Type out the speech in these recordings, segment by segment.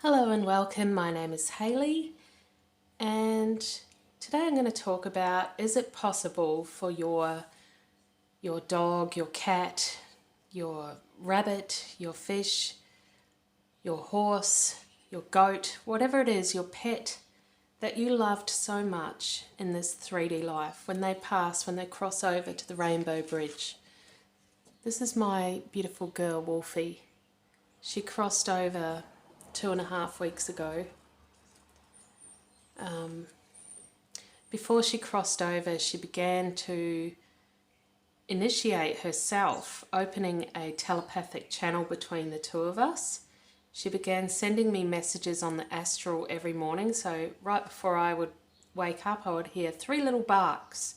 Hello and welcome, my name is Hayley, and today I'm going to talk about, is it possible for your dog, your cat, your rabbit, your fish, your horse, your goat, whatever it is, your pet that you loved so much in this 3D life, when they pass, when they cross over to the Rainbow Bridge. This is my beautiful girl, Wolfie. She crossed over 2.5 weeks ago. Before she crossed over, she began to initiate herself, opening a telepathic channel between the two of us. She began sending me messages on the astral every morning, so right before I would wake up, I would hear 3 little barks.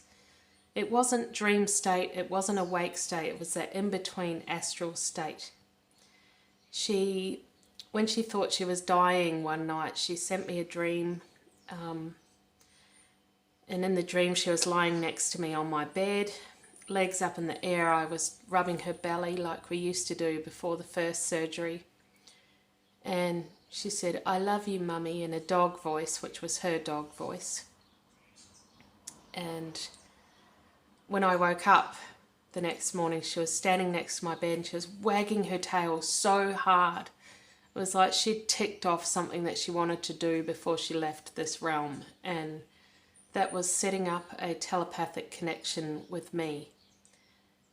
It wasn't dream state, it wasn't awake state, it was that in-between astral state. When she thought she was dying one night, she sent me a dream, and in the dream she was lying next to me on my bed, legs up in the air. I was rubbing her belly like we used to do before the first surgery. And she said, "I love you, Mummy," in a dog voice, which was her dog voice. And when I woke up the next morning, she was standing next to my bed and she was wagging her tail so hard. It was like she'd ticked off something that she wanted to do before she left this realm, and that was setting up a telepathic connection with me.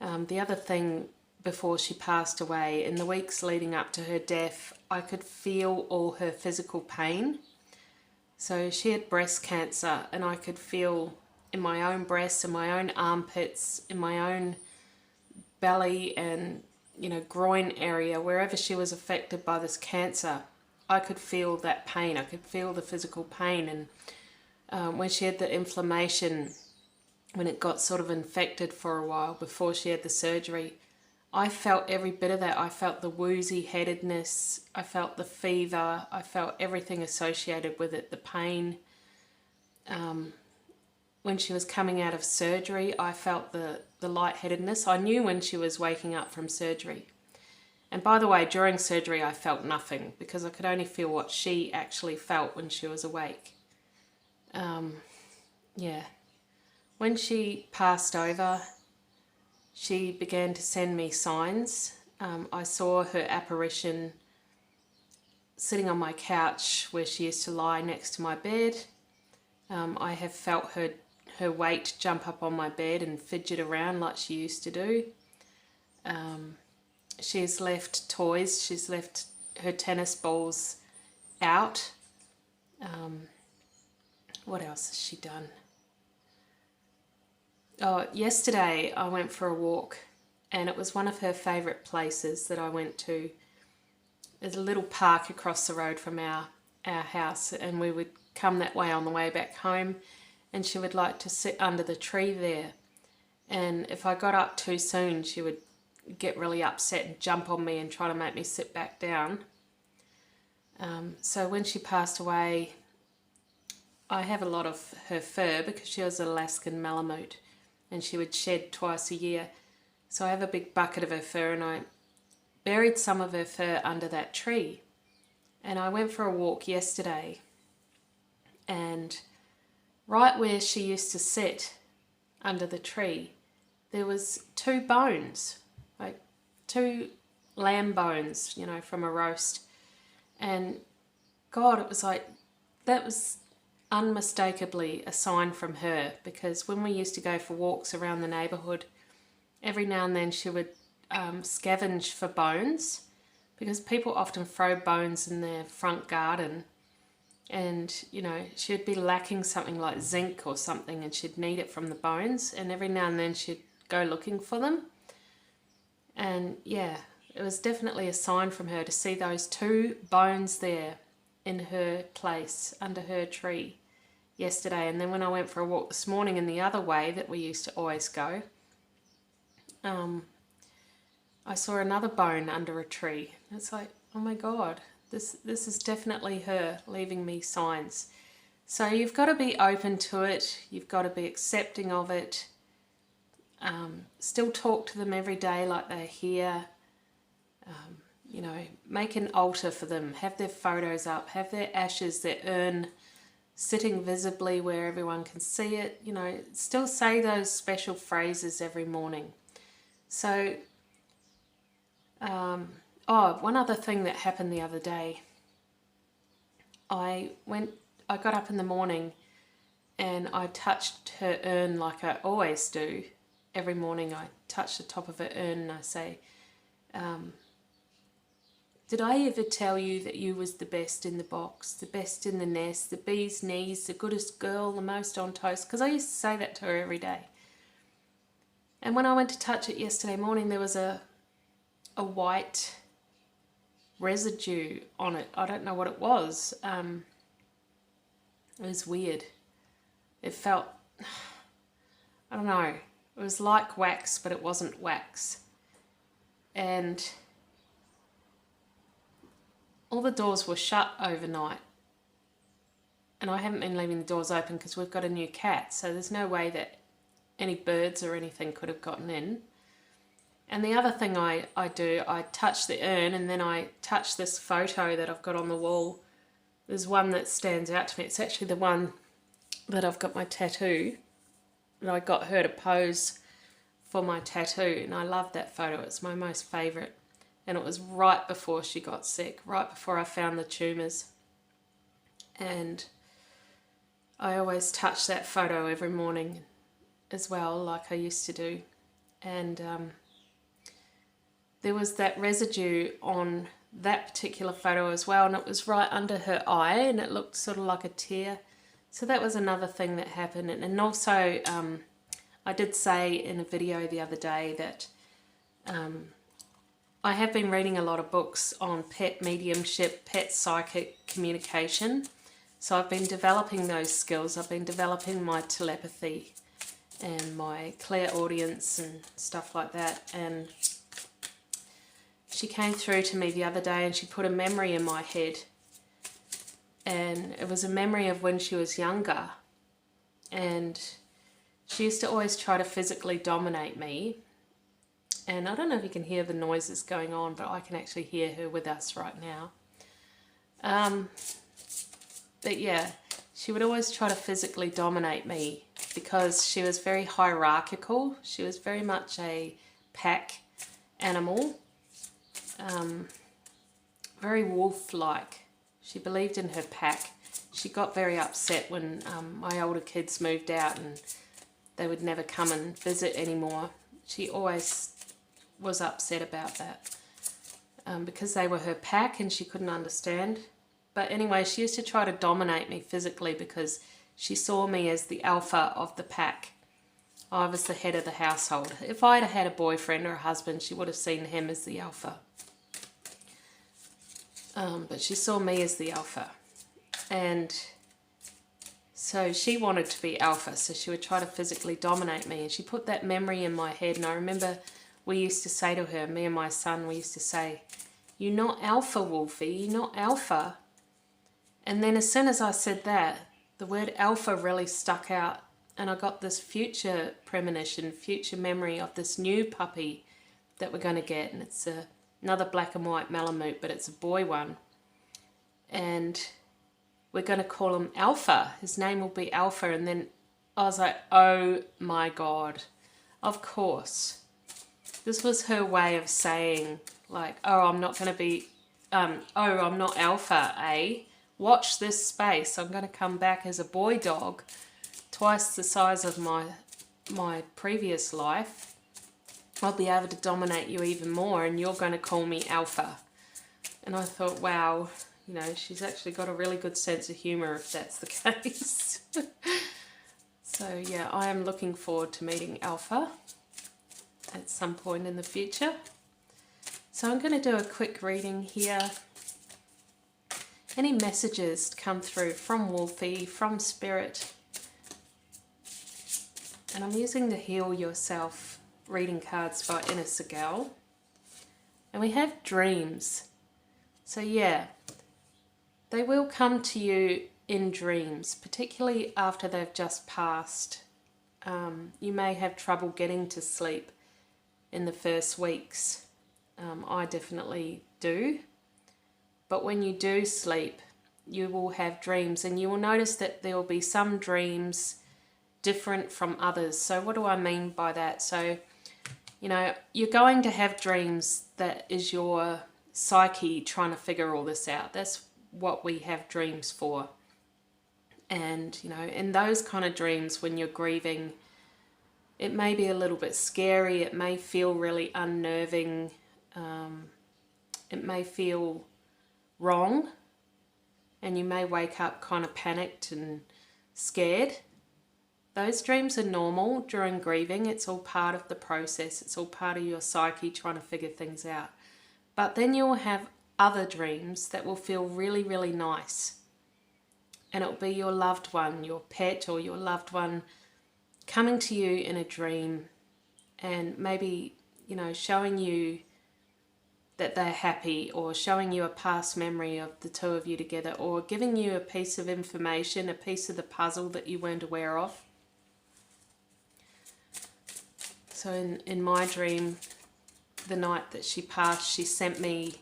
The other thing, before she passed away, in the weeks leading up to her death, I could feel all her physical pain. So she had breast cancer, and I could feel in my own breast, in my own armpits, in my own belly and groin area, wherever she was affected by this cancer, I could feel that pain. I could feel the physical pain. And when she had the inflammation, when it got sort of infected for a while before she had the surgery, I felt every bit of that. I felt the woozy headedness, I felt the fever, I felt everything associated with it, the pain. When she was coming out of surgery, I felt the lightheadedness. I knew when she was waking up from surgery. And by the way, during surgery I felt nothing, because I could only feel what she actually felt when she was awake. When she passed over, she began to send me signs. I saw her apparition sitting on my couch where she used to lie next to my bed. I have felt her weight jump up on my bed and fidget around like she used to do. She's left toys, she's left her tennis balls out. What else has she done? Oh, yesterday I went for a walk, and it was one of her favourite places that I went to. There's a little park across the road from our house, and we would come that way on the way back home, and she would like to sit under the tree there. And if I got up too soon, she would get really upset and jump on me and try to make me sit back down. So when she passed away, I have a lot of her fur because she was an Alaskan Malamute and she would shed twice a year. So I have a big bucket of her fur, and I buried some of her fur under that tree. And I went for a walk yesterday, and right where she used to sit under the tree, there was 2 bones, like 2 lamb bones, from a roast. And God, it was like, that was unmistakably a sign from her, because when we used to go for walks around the neighbourhood, every now and then she would scavenge for bones, because people often throw bones in their front garden, and she'd be lacking something like zinc or something, and she'd need it from the bones, and every now and then she'd go looking for them. And yeah, it was definitely a sign from her to see those 2 bones there in her place under her tree yesterday. And then when I went for a walk this morning in the other way that we used to always go, I saw another bone under a tree. It's like, oh my God, this is definitely her leaving me signs. So you've got to be open to it. You've got to be accepting of it. Still talk to them every day like they're here. you know, make an altar for them, have their photos up, have their ashes, their urn sitting visibly where everyone can see it, you know, still say those special phrases every morning. So, one other thing that happened the other day, I got up in the morning and I touched her urn like I always do. Every morning I touch the top of her urn and I say, did I ever tell you that you was the best in the box, the best in the nest, the bee's knees, the goodest girl, the most on toast? Because I used to say that to her every day. And when I went to touch it yesterday morning, there was a white residue on it. I don't know what it was. It was weird. It felt, I don't know, it was like wax, but it wasn't wax. And all the doors were shut overnight. And I haven't been leaving the doors open because we've got a new cat, so there's no way that any birds or anything could have gotten in. And the other thing I do, I touch the urn and then I touch this photo that I've got on the wall. There's one that stands out to me. It's actually the one that I've got my tattoo. And I got her to pose for my tattoo. And I love that photo. It's my most favourite. And it was right before she got sick, right before I found the tumours. And I always touch that photo every morning as well, like I used to do. And there was that residue on that particular photo as well, and it was right under her eye, and it looked sort of like a tear. So that was another thing that happened. And also, I did say in a video the other day that I have been reading a lot of books on pet mediumship, pet psychic communication. So I've been developing those skills. I've been developing my telepathy and my clairaudience and stuff like that. And she came through to me the other day and she put a memory in my head. And it was a memory of when she was younger. And she used to always try to physically dominate me. And I don't know if you can hear the noises going on, but I can actually hear her with us right now. But yeah, she would always try to physically dominate me because she was very hierarchical. She was very much a pack animal. Very wolf-like. She believed in her pack. She got very upset when my older kids moved out and they would never come and visit anymore. She always was upset about that because they were her pack and she couldn't understand. But anyway, she used to try to dominate me physically because she saw me as the alpha of the pack. I was the head of the household. If I had had a boyfriend or a husband, she would have seen him as the alpha. But she saw me as the alpha. And so she wanted to be alpha, so she would try to physically dominate me. And she put that memory in my head. And I remember we used to say to her, me and my son, we used to say, "You're not alpha, Wolfie, you're not alpha." And then as soon as I said that, the word alpha really stuck out. And I got this future premonition, future memory of this new puppy that we're going to get. And it's another black and white Malamute, but it's a boy one. And we're going to call him Alpha. His name will be Alpha. And then I was like, oh my God, of course. This was her way of saying, like, oh, I'm not going to be, I'm not Alpha, eh? Watch this space. I'm going to come back as a boy dog, twice the size of my previous life. I'll be able to dominate you even more, and you're going to call me Alpha. And I thought, wow, you know, she's actually got a really good sense of humour if that's the case. So yeah, I am looking forward to meeting Alpha at some point in the future. So I'm going to do a quick reading here. Any messages to come through from Wolfie, from Spirit. And I'm using the Heal Yourself reading cards by Inna Segal. And we have dreams. So yeah, they will come to you in dreams, particularly after they've just passed. You may have trouble getting to sleep in the first weeks. I definitely do. But when you do sleep, you will have dreams, and you will notice that there will be some dreams different from others. So what do I mean by that? So, you know, you're going to have dreams that is your psyche trying to figure all this out. That's what we have dreams for. And, you know, in those kind of dreams when you're grieving, it may be a little bit scary. It may feel really unnerving. It may feel wrong. And you may wake up kind of panicked and scared. Those dreams are normal during grieving. It's all part of the process. It's all part of your psyche trying to figure things out. But then you'll have other dreams that will feel really, really nice. And it'll be your loved one, your pet or your loved one coming to you in a dream and maybe, you know, showing you that they're happy, or showing you a past memory of the two of you together, or giving you a piece of information, a piece of the puzzle that you weren't aware of. So in my dream, the night that she passed, she sent me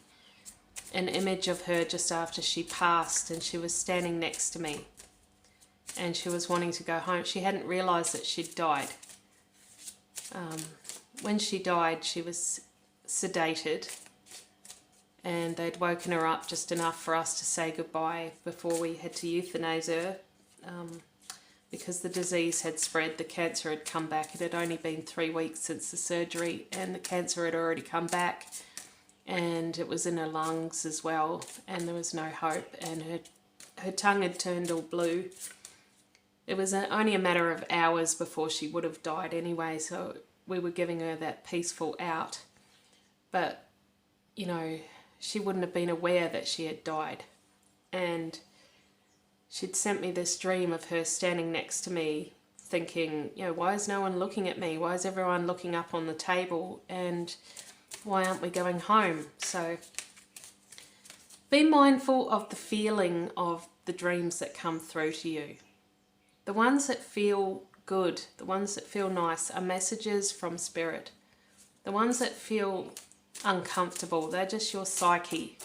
an image of her just after she passed, and she was standing next to me and she was wanting to go home. She hadn't realised that she'd died. When she died, she was sedated, and they'd woken her up just enough for us to say goodbye before we had to euthanize her, because the disease had spread, the cancer had come back. It had only been 3 weeks since the surgery, and the cancer had already come back, and it was in her lungs as well, and there was no hope, and her tongue had turned all blue. It was only a matter of hours before she would have died anyway, so we were giving her that peaceful out. But, you know, she wouldn't have been aware that she had died. And she'd sent me this dream of her standing next to me thinking, you know, why is no one looking at me? Why is everyone looking up on the table? And why aren't we going home? So be mindful of the feeling of the dreams that come through to you. The ones that feel good, the ones that feel nice, are messages from spirit. The ones that feel uncomfortable, they're just your psyche.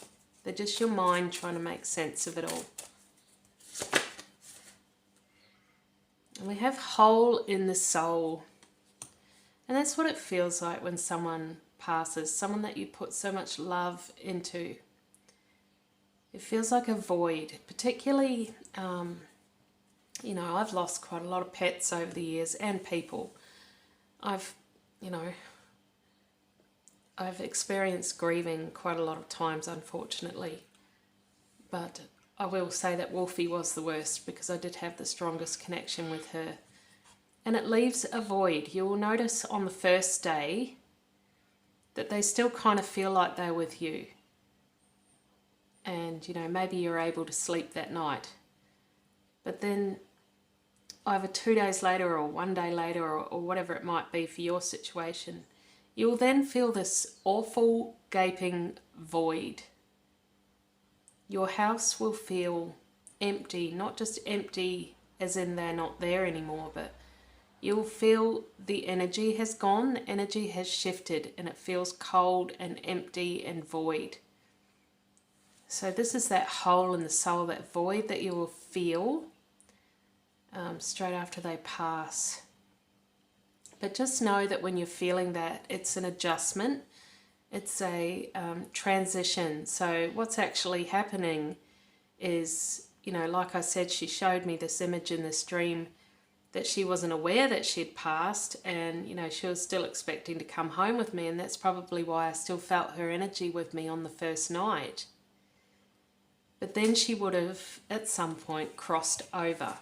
They're just your mind trying to make sense of it all. And we have hole in the soul. And that's what it feels like when someone passes, someone that you put so much love into. It feels like a void, particularly, you know, I've lost quite a lot of pets over the years, and people. I've experienced grieving quite a lot of times, unfortunately. But I will say that Wolfie was the worst, because I did have the strongest connection with her. And it leaves a void. You will notice on the first day that they still kind of feel like they're with you. And, you know, maybe you're able to sleep that night. But then either 2 days later or 1 day later, or whatever it might be for your situation, you will then feel this awful gaping void. Your house will feel empty, not just empty as in they're not there anymore, but you'll feel the energy has gone, the energy has shifted, and it feels cold and empty and void. So this is that hole in the soul, that void that you will feel straight after they pass. But just know that when you're feeling that, it's an adjustment. It's a transition. So what's actually happening is, you know, like I said, she showed me this image in this dream that she wasn't aware that she'd passed, and, you know, she was still expecting to come home with me, and that's probably why I still felt her energy with me on the first night. But then she would have, at some point, crossed over.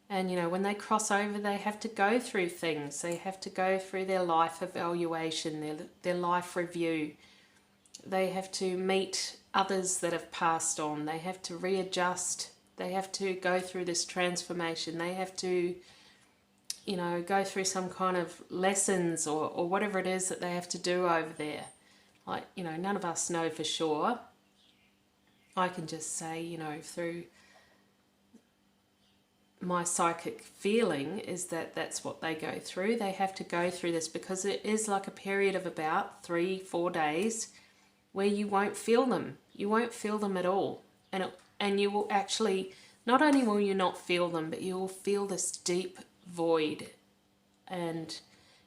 And, you know, when they cross over, they have to go through things. They have to go through their life evaluation, their life review. They have to meet others that have passed on. They have to readjust. They have to go through this transformation. They have to, you know, go through some kind of lessons or whatever it is that they have to do over there. Like, you know, none of us know for sure. I can just say, you know, through my psychic feeling is that that's what they go through. They have to go through this because it is like a period of about 3-4 days where you won't feel them. You won't feel them at all. And you will actually, not only will you not feel them, but you will feel this deep void. And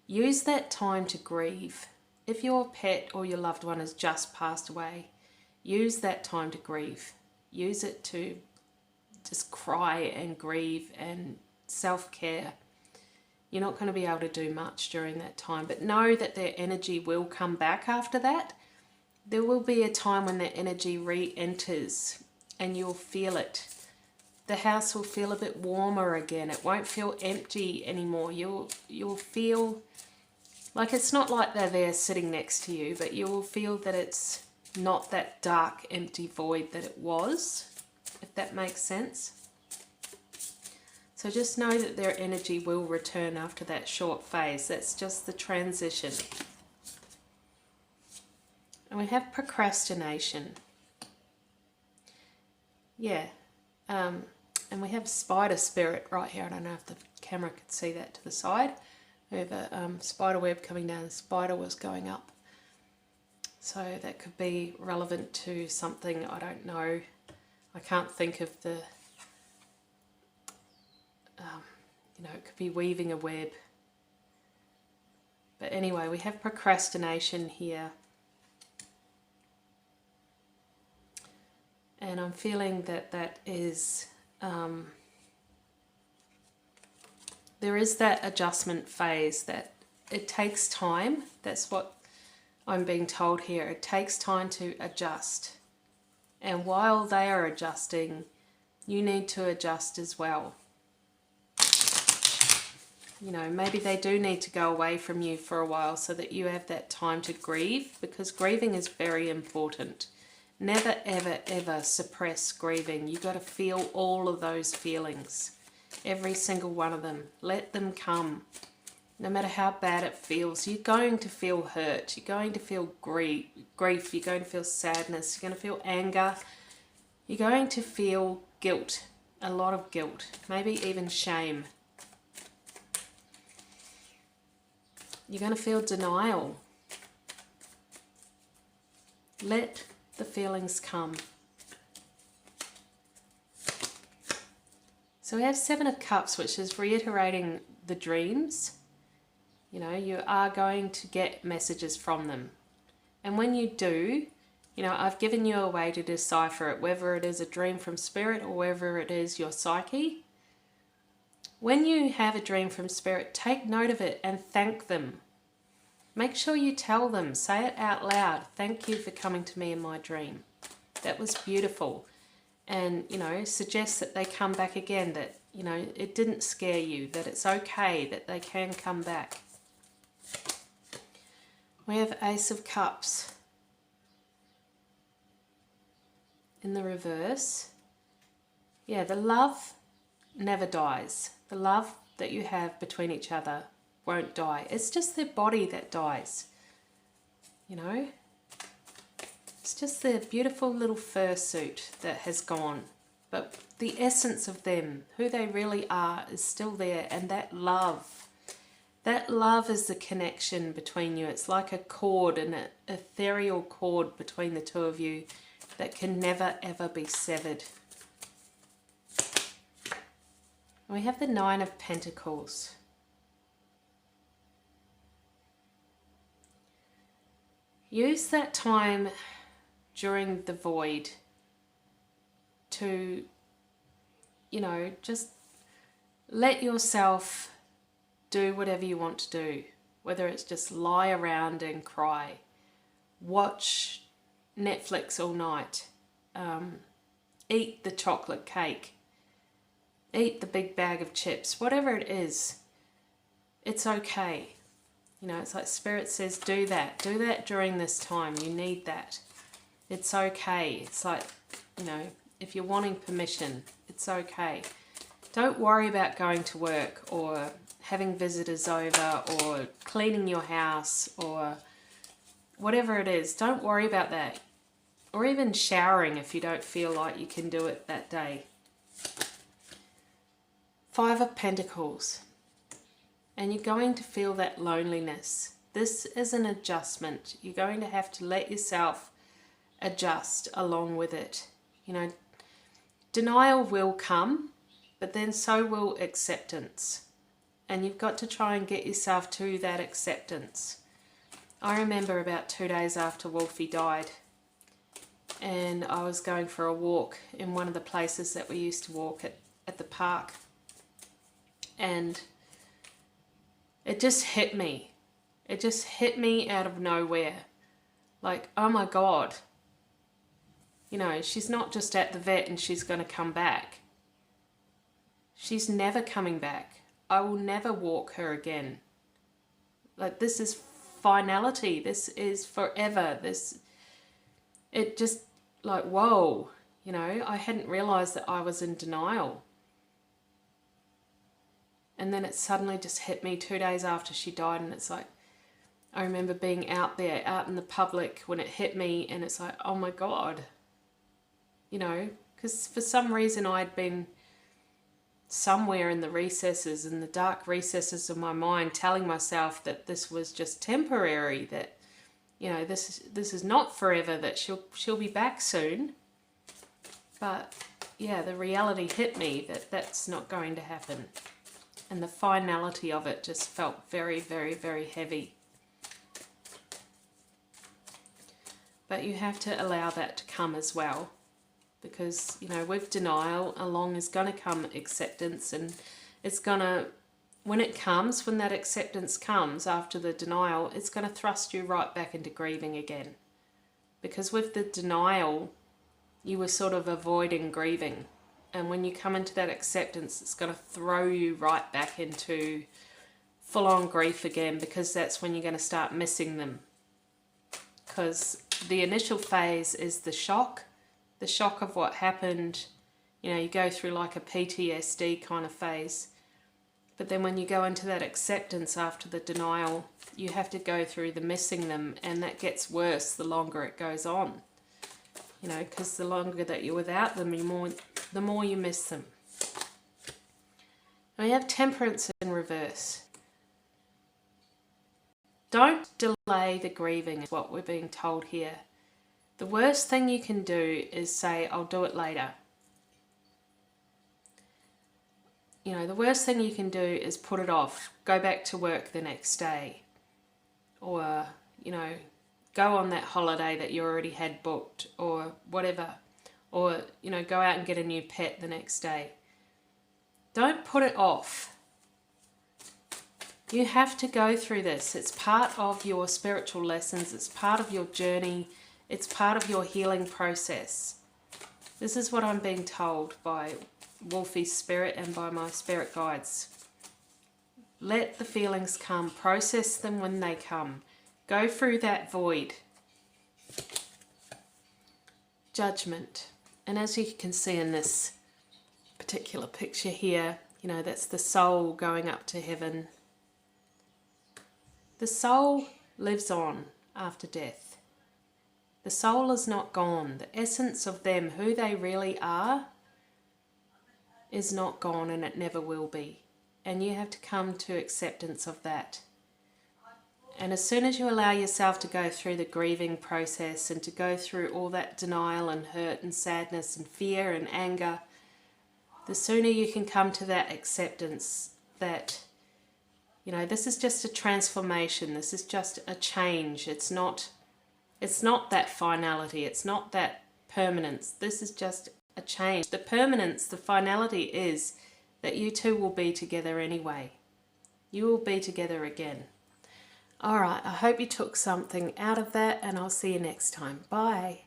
use that time to grieve. If your pet or your loved one has just passed away, use that time to grieve. Use it to just cry and grieve and self-care. You're not going to be able to do much during that time, but know that their energy will come back after that. There will be a time when their energy re-enters and you'll feel it. The house will feel a bit warmer again. It won't feel empty anymore. You'll feel like it's not like they're there sitting next to you, but you will feel that it's not that dark, empty void that it was, if that makes sense. So just know that their energy will return after that short phase. That's just the transition. And we have procrastination. Yeah. And we have spider spirit right here. I don't know if the camera could see that to the side. We have a spider web coming down. The spider was going up. So that could be relevant to something, I don't know. I can't think of the, it could be weaving a web. But anyway, we have procrastination here. And I'm feeling that that is, there is that adjustment phase that it takes time. That's what I'm being told here. It takes time to adjust. And while they are adjusting, you need to adjust as well. You know, maybe they do need to go away from you for a while so that you have that time to grieve, because grieving is very important. Never, ever, ever suppress grieving. You've got to feel all of those feelings. Every single one of them. Let them come. No matter how bad it feels, you're going to feel hurt. You're going to feel grief. You're going to feel sadness. You're going to feel anger. You're going to feel guilt. A lot of guilt. Maybe even shame. You're going to feel denial. Let the feelings come. So we have Seven of Cups, which is reiterating the dreams. You know, you are going to get messages from them. And when you do, you know, I've given you a way to decipher it, whether it is a dream from spirit or whether it is your psyche. When you have a dream from spirit, take note of it and thank them. Make sure you tell them, say it out loud. Thank you for coming to me in my dream. That was beautiful. And, you know, suggest that they come back again, that, you know, it didn't scare you, that it's okay, that they can come back. We have Ace of Cups in the reverse. Yeah, the love never dies. The love that you have between each other won't die. It's just their body that dies, you know. It's just their beautiful little fursuit that has gone. But the essence of them, who they really are, is still there. And that love is the connection between you. It's like a cord, an ethereal cord between the two of you that can never ever be severed. We have the Nine of Pentacles. Use that time during the void to, you know, just let yourself do whatever you want to do. Whether it's just lie around and cry, watch Netflix all night, eat the chocolate cake, eat the big bag of chips, whatever it is, it's okay. You know, it's like Spirit says, do that during this time. You need that. It's okay. It's like, you know, if you're wanting permission, it's okay. Don't worry about going to work or having visitors over or cleaning your house or whatever it is. Don't worry about that. Or even showering if you don't feel like you can do it that day. Five of Pentacles. And you're going to feel that loneliness. This is an adjustment. You're going to have to let yourself adjust along with it. You know, denial will come, but then so will acceptance. And you've got to try and get yourself to that acceptance. I remember about 2 days after Wolfie died, and I was going for a walk in one of the places that we used to walk at the park. And it just hit me. It just hit me out of nowhere. Like, oh my God. You know, she's not just at the vet and she's going to come back. She's never coming back. I will never walk her again. Like, this is finality. This is forever. It just, like, whoa. You know, I hadn't realized that I was in denial. And then it suddenly just hit me 2 days after she died, and it's like, I remember being out there, out in the public when it hit me, and it's like, oh my God. You know, because for some reason I'd been somewhere in the recesses, in the dark recesses of my mind, telling myself that this was just temporary, that, you know, this is not forever, that she'll be back soon. But yeah, the reality hit me that that's not going to happen. And the finality of it just felt very, very, very heavy. But you have to allow that to come as well. Because, you know, with denial, along is going to come acceptance. And it's going to, when that acceptance comes after the denial, it's going to thrust you right back into grieving again. Because with the denial, you were sort of avoiding grieving. And when you come into that acceptance, it's going to throw you right back into full-on grief again, because that's when you're going to start missing them. Because the initial phase is the shock of what happened. You know, you go through like a PTSD kind of phase. But then when you go into that acceptance after the denial, you have to go through the missing them, and that gets worse the longer it goes on. You know, because the longer that you're without them, the more you miss them. Now you have Temperance in reverse. Don't delay the grieving, is what we're being told here. The worst thing you can do is say, I'll do it later. You know, the worst thing you can do is put it off, go back to work the next day. Or, you know, go on that holiday that you already had booked, or whatever. Or, you know, go out and get a new pet the next day. Don't put it off. You have to go through this. It's part of your spiritual lessons. It's part of your journey. It's part of your healing process. This is what I'm being told by Wolfie's spirit and by my spirit guides. Let the feelings come. Process them when they come. Go through that void. Judgment. And as you can see in this particular picture here, you know, that's the soul going up to heaven. The soul lives on after death. The soul is not gone. The essence of them, who they really are, is not gone, and it never will be. And you have to come to acceptance of that. And as soon as you allow yourself to go through the grieving process and to go through all that denial and hurt and sadness and fear and anger, the sooner you can come to that acceptance that, you know, this is just a transformation. This is just a change. It's not that finality. It's not that permanence. This is just a change. The permanence, the finality is that you two will be together anyway. You will be together again. All right, I hope you took something out of that, and I'll see you next time. Bye.